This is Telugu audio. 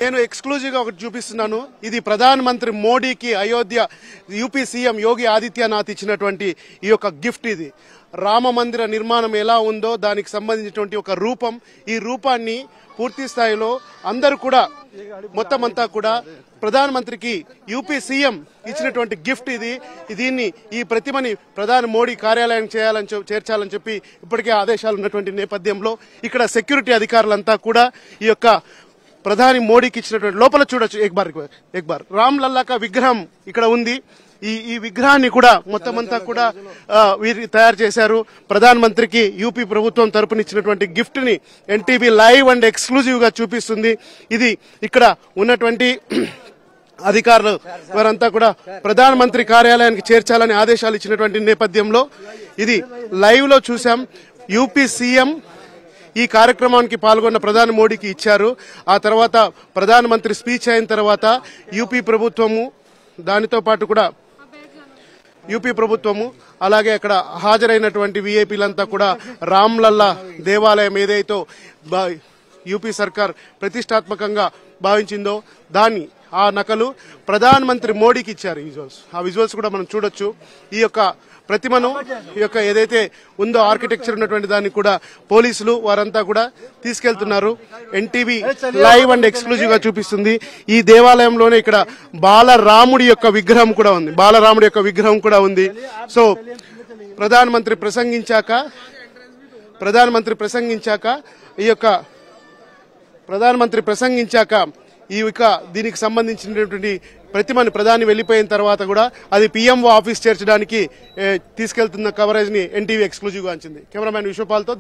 నేను ఎక్స్క్లూజివ్ గా ఒకటి చూపిస్తున్నాను. ఇది ప్రధానమంత్రి మోడీకి అయోధ్య యూపీ సీఎం యోగి ఆదిత్యనాథ్ ఇచ్చినటువంటి ఈ యొక్క గిఫ్ట్. ఇది రామ మందిర నిర్మాణం ఎలా ఉందో దానికి సంబంధించినటువంటి ఒక రూపం. ఈ రూపాన్ని పూర్తి స్థాయిలో అందరూ కూడా మొత్తం అంతా కూడా ప్రధానమంత్రికి యూపీ సీఎం ఇచ్చినటువంటి గిఫ్ట్ ఇది. దీన్ని ఈ ప్రతిమని ప్రధాని మోడీ కార్యాలయం చేర్చాలని చెప్పి ఇప్పటికే ఆదేశాలు ఉన్నటువంటి నేపథ్యంలో ఇక్కడ సెక్యూరిటీ అధికారులంతా కూడా ఈ యొక్క ప్రధాని మోడీకి ఇచ్చినటువంటి లోపల చూడొచ్చు. ఎక్ బార్ రామ్ లల్లా కా విగ్రహం ఇక్కడ ఉంది. ఈ విగ్రహాన్ని కూడా మొత్తం అంతా కూడా వీరు తయారు చేశారు. ప్రధానమంత్రికి యూపీ ప్రభుత్వం తరపునిచ్చినటువంటి గిఫ్ట్ ని ఎన్టీవీ లైవ్ అండ్ ఎక్స్క్లూజివ్ గా చూపిస్తుంది. ఇది ఇక్కడ ఉన్నటువంటి అధికారులు వారంతా కూడా ప్రధానమంత్రి కార్యాలయానికి చేర్చాలని ఆదేశాలు ఇచ్చినటువంటి నేపథ్యంలో ఇది లైవ్ లో చూసాం. యూపీ సీఎం ఈ కార్యక్రమానికి పాల్గొన్న ప్రధాని మోడీకి ఇచ్చారు. ఆ తర్వాత ప్రధానమంత్రి స్పీచ్ అయిన తర్వాత యూపీ ప్రభుత్వము దానితో పాటు కూడా అలాగే అక్కడ హాజరైనటువంటి వీఐపీలంతా కూడా రామ్ లల్లా దేవాలయం ఏదైతే యూపీ సర్కార్ ప్రతిష్టాత్మకంగా భావించిందో దాన్ని ఆ నకలు ప్రధానమంత్రి మోడీకి ఇచ్చారు. ఆ విజువల్స్ కూడా మనం చూడొచ్చు. ఈ యొక్క ప్రతిమను ఈ యొక్క ఏదైతే ఉందో ఆర్కిటెక్చర్ ఉన్నటువంటి దాన్ని కూడా పోలీసులు వారంతా కూడా తీసుకెళ్తున్నారు. ఎన్టీవీ లైవ్ అండ్ ఎక్స్క్లూజివ్ గా చూపిస్తుంది. ఈ దేవాలయంలోనే ఇక్కడ బాలరాముడి యొక్క విగ్రహం కూడా ఉంది. సో ప్రధానమంత్రి ప్రసంగించాక దీనికి సంబంధించినటువంటి ప్రతిమని ప్రధాని వెళ్లిపోయిన తర్వాత కూడా అది పీఎంఓ ఆఫీస్ చేర్చడానికి తీసుకెళ్తున్న కవరేజ్ ని ఎన్టీవీ ఎక్స్క్లూజివ్ గా అంచింది. కెమెరామ్యాన్ విశ్వపాల్తో